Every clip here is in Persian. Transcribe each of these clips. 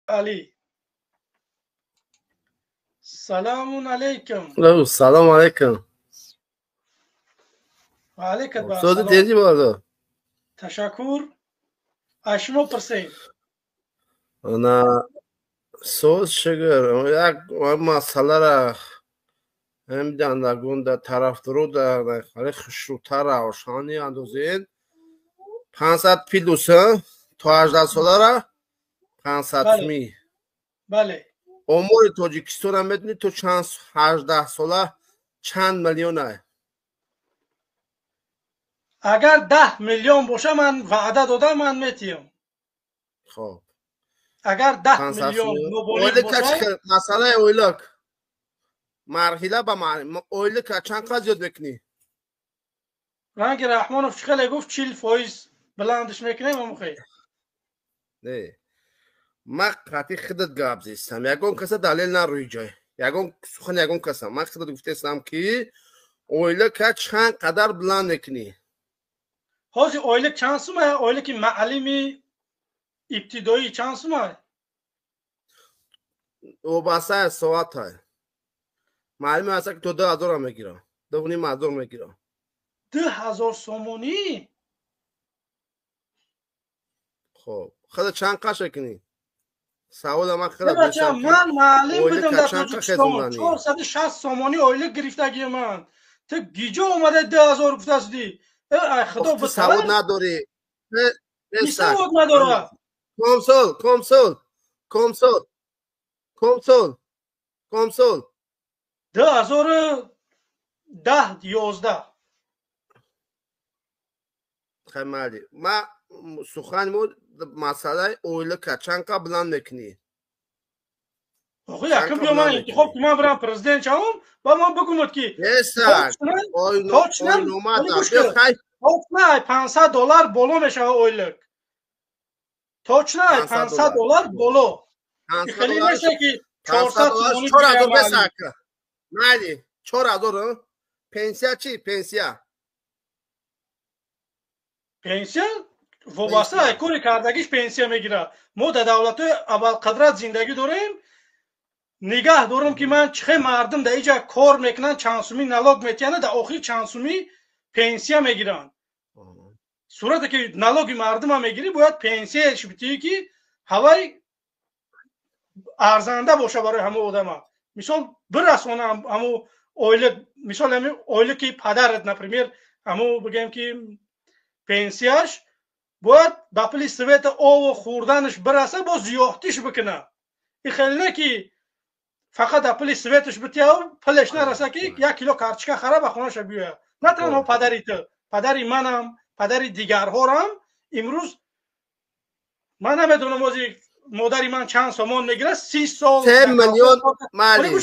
علی. سلام علیکم. سلام علیکم. و علیکم صوت سلام. تیزی بالا. تشکر. اشما پرسین. نه صوت شگر. یک مسئله را همین در گونده طرف درو در خیلی خشوتر روشانی اندازید. 500 پیلوسه تا 18 ساله را 500 می. بله. امور تاجیکستان هم میدونی تو چند 18 ساله چند میلیونه. اگر 10 میلیون باشه من وعده دادم من میتیم. خب اگر 10 میلیون مبالغ باشه مسئله اویلک مرحله به مرحله اویلک چند قد زیاد میکنی؟ رنگ رحمانوف خیلی گفت 40% بلندش میکنیم امخی. نه ما قطعی خودت گاب زیستم. یکون کسی دلیل نروی جای. یکون سخن یکون کسی. من خودت گفته استم که اویلک چند قدر بلند میکنی؟ حاضی اویلک چند سومه؟ اویلک معلمی ابتدایی چند سومه؟ او باسه سوات های معلومه هسته که تو 2000 هم میگیرم 2.5 میگیرم 2000 سومونی. خب خود چند قش کنی؟ سوال من خودت بچه میشم که من معلم بودم در چند قش تاجیکستان. زندانی 460 سومانی اویلک گرفتگی من. تو گیجا اومده 2000 گفته استی. ای خدا وقتی سواد بتره. نداری کی نیستک سواد نداره؟ کمسول 2010-11 خیلی ما سخن بود مسئله اویلک چند قبل بلند میکنی؟ آقا یکم بیا من انتخاب که من برم پرزیدنت شوم با من بگومد که نیستک تاچنن ولی گوش که تاچنه $500 بالا میشه اویلک. تاچنه $500 بالا. خیلی میشه که 400 سومونی بگیرم معلوم. مالی 4000 پنسیا چی؟ پنسیا وابسته کاری کردگیش پنسیا میگیره. ما در دولت اول قدرت زندگی داریم. نگاه دارم که من چه مردم در اینجا کار میکنن چند سومی نلاگ میتینن در آخر چند سومی پنسیا میگیرن. صورتی که نلاگ مردم هم میگیری باید پنسیاش بتی که هوای ارزنده باشه برای همه آدم. مثال برسونم همو اویل مثال همین اویل که پدرت نپرمیر همو بگم که پنسیاش باید به پل سویت او خوردنش برسه با زیاحتیش بکنه. این خیلی نه که فقط اپل سویتش بتیاو پلش نرسه که 1 کیلو کارچکا خراب خونش بیوه. نه تنها پدری تو، پدری منم، پدری دیگرها هم امروز من نمیدونم واسه مادری من چند سامان میگیره 30 سال 3 میلیون مالی.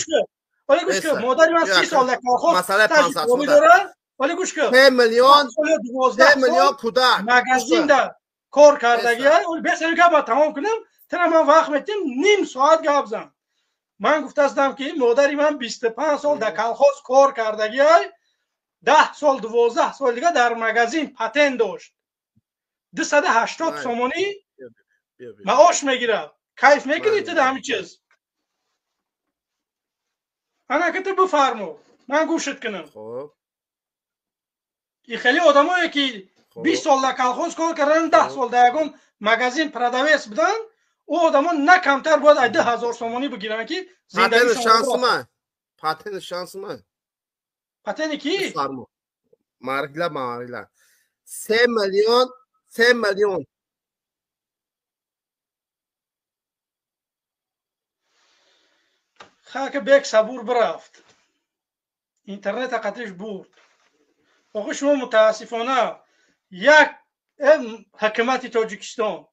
ولی گوش که مادری من 30 سال در کارخانه مسئله 500 داره. ولی گوش که 3 میلیون 12 میلیون کودک مغازین در کار کردگی ولی بسیار گپ تمام کنم ترا من وقت میتیم نیم ساعت گپ زدم. من گفته استم که مادری من 25 سال در کالخوز کار کردگی های 10 سال 12 سال دیگه در مغازین پتن داشت 280 سومانی معاش میگیره. کیف میکنی تو همین چیز؟ انا که تو بفرمو من گوشت کنم. خب این خیلی آدمایی که 20 سال در کالخوز کار کردن 10 سال در یگان مغازین پردویس بدن او آدما نه کمتر باید 2000 سومانی بگیرن که زندگی شانس من پاتن شانس من پاتن کی فرمو مرحله 3 میلیون خاک بیک صبور برفت اینترنت قطعش بود. آقا شما متاسفانه یک حکومت تاجیکستان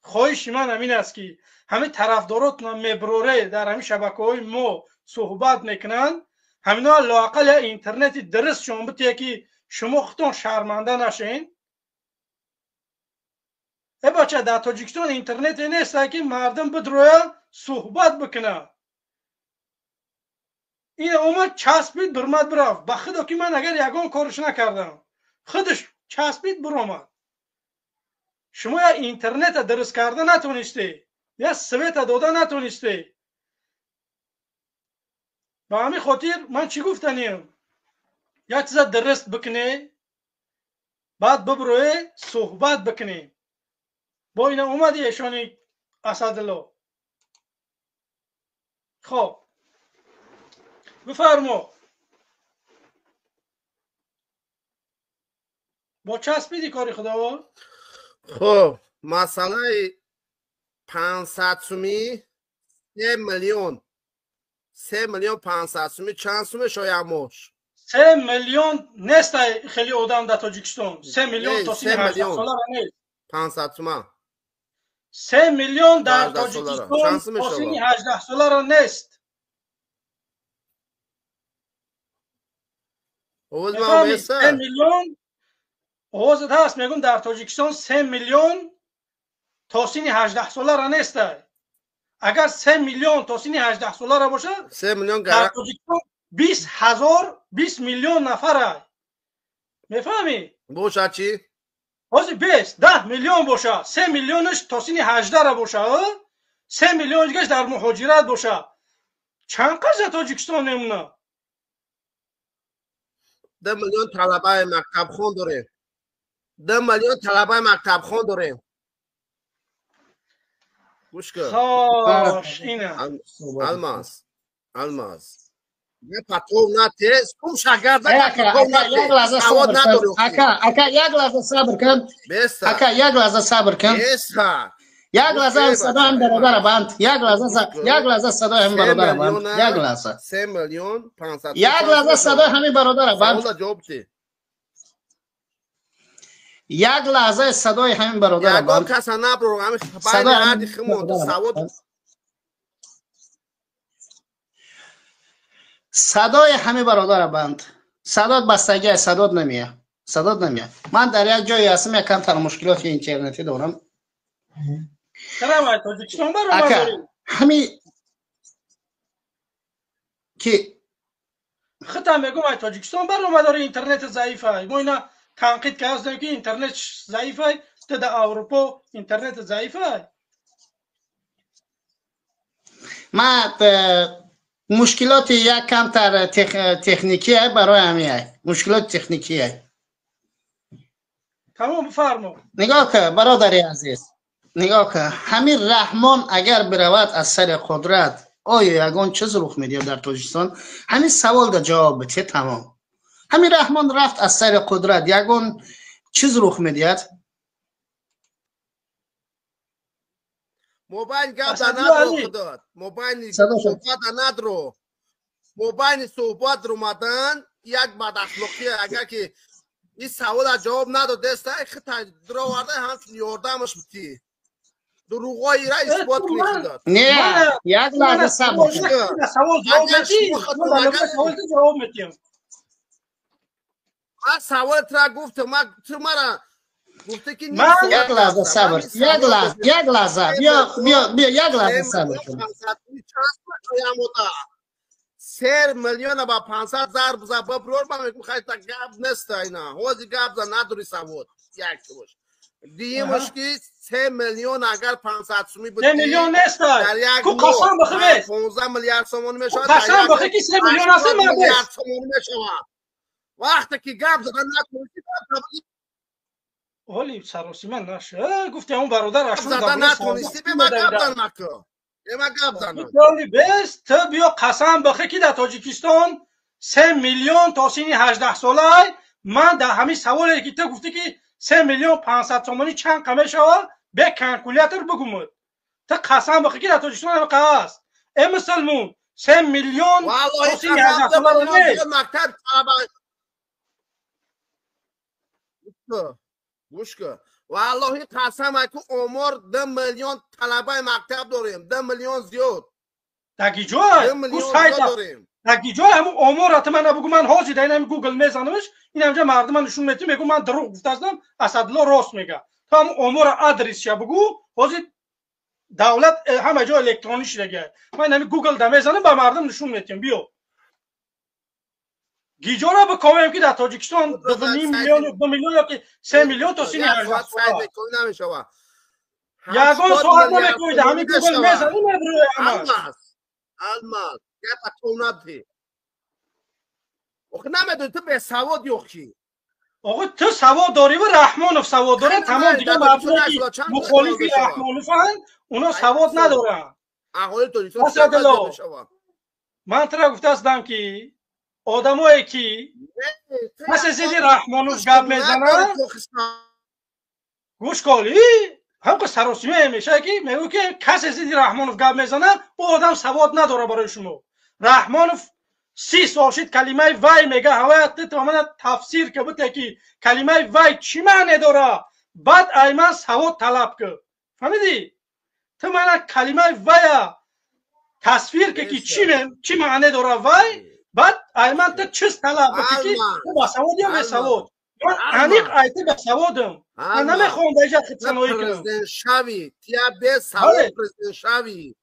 خواهش من همین است که همه طرفداراتون میبروره در همین شبکه‌های ما صحبت میکنن همینا لااقل اینترنت درست شما بتیه که شما خودتون شرمنده نشین. ای بچه در تاجیکستان اینترنت نیست که مردم بدروه صحبت بکنه. این اومد چسبید برمد برفت. به خدا که من اگر یگان کارش نکردم خودش چسبید برآمد. شما اینترنت درست کرده نتونستی یا سویت داده نتونسته. با همین خاطر من چی گفتنیم؟ یک چیز درست بکنه، بعد ببروه صحبت بکنه. با اینا اومدی ایشانی اسدالله. خب بفرما. با چسبیدی کاری خدا. خب مسئله 500 سومی 3 میلیون 500 سومی چند سومه شایموش 3 میلیون نیست خیلی آدم در تاجیکستان. 3 میلیون تا 18 ساله نیست. 500 تومان 3 میلیون در تاجیکستان تا 18 ساله را نیست. اوز ما میسه 3 میلیون اوز هست میگم در تاجیکستان 3 میلیون تا 18 ساله را نیست. اگر 3 میلیون تا 18 ساله را باشه 3 میلیون در تاجیکستان 20 میلیون نفره. میفهمی؟ باشه چی؟ بازی 10 میلیون باشه، 3 میلیونش تا سین 18 را باشه، 3 میلیون دیگه در مهاجرت باشه. چند قضا تاجیکستان نمونه؟ 2 میلیون طلبه مکتب خون داریم. 2 میلیون طلبه مکتب خون داریم. گوش کن. خوش اینه. الماس. نه پاتون نه تست کم شاگرد یک لحظه صبر کن. اکا یک لحظه صبر کن. اکا یک لحظه صبر کن. یک لحظه صدا هم برادر بند. یک لحظه صدا هم برادر بند. یک لحظه. 3 میلیون 500. یک لحظه صدا همین برادر بند. یک لحظه صدای همین برادر بند. یک کس نبرو همین صدا عادی خمون سواد. صدای همه برادر بند. صدات بستگی صدات نمیاد. من در یک جایی هستم یک کم تر مشکلات اینترنتی دارم. چرا تاجیکستان برام همین که خطا میگم تاجیکستان برام داره اینترنت ضعیفه. ما اینا تنقید کردیم که اینترنت ضعیفه، در اروپا اینترنت ضعیفه. ما مشکلات یک کم تر تکنیکی برای همین مشکلات تکنیکی. تمام بفرما. نگاه که برادری عزیز، نگاه که همین رحمان اگر برود از سر قدرت آیا یگان چیز رخ میده در تاجیکستان؟ همین سوال در جواب بده. تمام. همین رحمان رفت از سر قدرت یگان چیز رخ میده؟ موبایل گپ در ندرو خداد. موبایل صحبت ندرو. موبایل صحبت رو مدن یک بد اخلاقی اگر که این سوال جواب نداد دسته خطا دروارده همچون یاردمش بودی دروغایی را اثبات کنی خداد. نه یک لحظه صبر سوال جواب میدیم. من سوال ترا گفتم تو مرا گفته که یک لحظه صبر. یک لحظه بیا یک لحظه صبر کن. 3 میلیون با 500 ضرب زبا برور با میگم خیلی تا گپ نست اینا هوزی گپ ز نداری سواد یک باش دیگه مشکی 3 میلیون اگر 500 سومی بود 3 میلیون نست کو قسم بخوی 15 میلیارد تومان میشه قسم بخوی که 3 میلیون است میلیارد تومان میشه وقتی که گپ زدن نکنید ولی سروسی من نشه گفتی اون برادر اشون زدن نتونستی به من گپ زدن مکو تو بیا قسم بخوی که در تاجیکستان 3 میلیون تا سین 18 ساله من در همین سوالی که تو گفتی که 3 میلیون 500 تومانی چند کمه شوه به کلکولیتر بگم تو قسم بخوی که در تاجیکستان هم هست ای مسلمون 3 میلیون تا سین 18 ساله نیست. گوش کن والله قسم اکو عمر 2 میلیون طلبه مکتب داریم 2 میلیون زیاد دگی جای دگی جای همون عمر من نبگو من حاجی در این گوگل میزنمش این همجا مردم من نشون میدم میگم من دروغ گفتم اسدالله راست میگه تو هم عمر ادرس چه بگو حاجی دولت همه جا الکترونیک دیگه من همین گوگل در میزنم به مردم نشون میدم بیا گیجورا به کاویم که در تاجیکستان 2 میلیون یا که 3 میلیون تا سین 18 ساله یگان سوال نمیکنید همین گوگل میزنیم روی الماس یا پتونابتی آخه نمیدونی تو به سواد یوخی آقا تو سواد داری و رحمانوف سواد داره تمام دیگه مردمی که مخالفی رحمانوف هن اونا سواد ندارن اقوال تولیتون چند شما من ترا گفته هستم که آدمایی که مثل زیدی رحمانوف گپ میزنن گوش کالی هم که سراسیمه میشه که میگو که کسی زیدی رحمانوف گپ میزنه او آدم سواد نداره برای شما رحمانوف 30 سال شد کلمه وای میگه هوایت تماما تفسیر که بوده که کلمه وای چی معنی داره بعد ایمن سواد طلب که فهمیدی تو من کلمه وای تصویر که چی معنی داره وای بعد ایمن تو چیز طلب که تو با سواد یا به سواد من انیق ایتی به سوادم من نمیخوام به ایجاد خدسانوی کنم پرزیدنت شوی تیا به سواد پرزیدنت شوی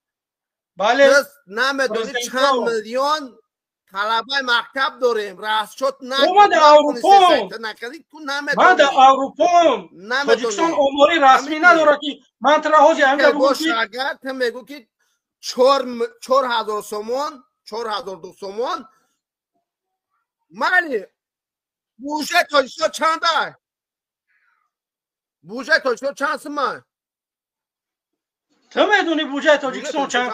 بله نمیدونی چند میلیون طلبه مکتب داریم رأس شد من در اروپا من در اروپا تاجیکستان آماری رسمی نداره که من ترا حاجی همینجا بگم که اگر تو میگو که 4000 سومون 4200 سومون مالی بوجه تاجیکستان چنده بوجه تاجیکستان چند سومه تو میدونی بوجه تاجیکستان چند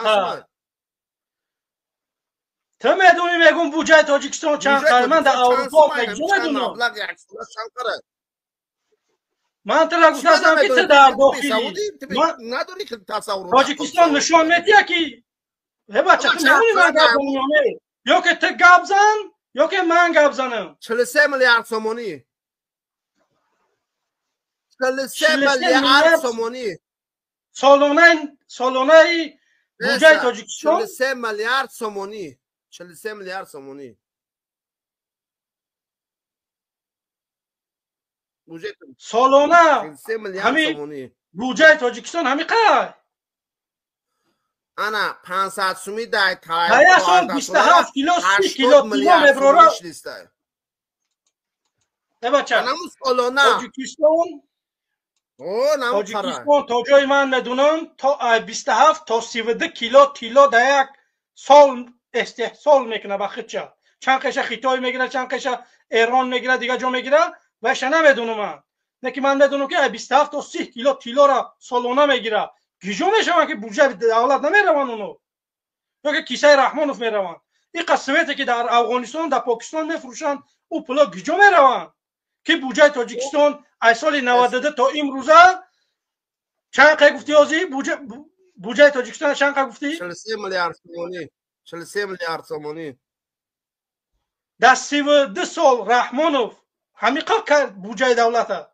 تو میدونی میگم بوجه تاجیکستان چند من در اروپا میدونم من ترا گفتم که تو در داخلی نداری که تصور تاجیکستان نشون میده که بچه تو میدونی من گپ میزنم یا که تو گپ زن یا که من گپ زنم 43 میلیارد سومونی 43 میلیارد سومونی سالانه بوجه تاجیکستان 43 میلیارد سومونی 43 میلیارد سومونی سالانه همین بوجه تاجیکستان همین قدر انا 500 سومی دای تای سال 27 کیلو 30 کیلو مبرورا بچه تاجیکستان تا جای من میدونم تا 27 تا 32 کیلو تیلا در یک سال استحصال میکنه به خودشه چند قشه خیتای میگیره چند قشه ایران میگیره دیگه جا میگیره و شنه میدونم من نه که من میدونم که 27 تا 30 کیلو تیلا را سالانه میگیره گیجو میشون که بودجه دولت نمیروان اونو یا که کیسه رحمانوف میروان این قسمتی که در افغانستان در پاکستان میفروشن او پلا گیجو میروان که بودجه تاجیکستان از سال 92 تا امروزه چند قه گفتی آزی بودجه تاجیکستان چند قه گفتی 43 میلیارد سومونی 43 میلیارد سومونی در 32 سال رحمانوف همیقا کرد بودجه دولت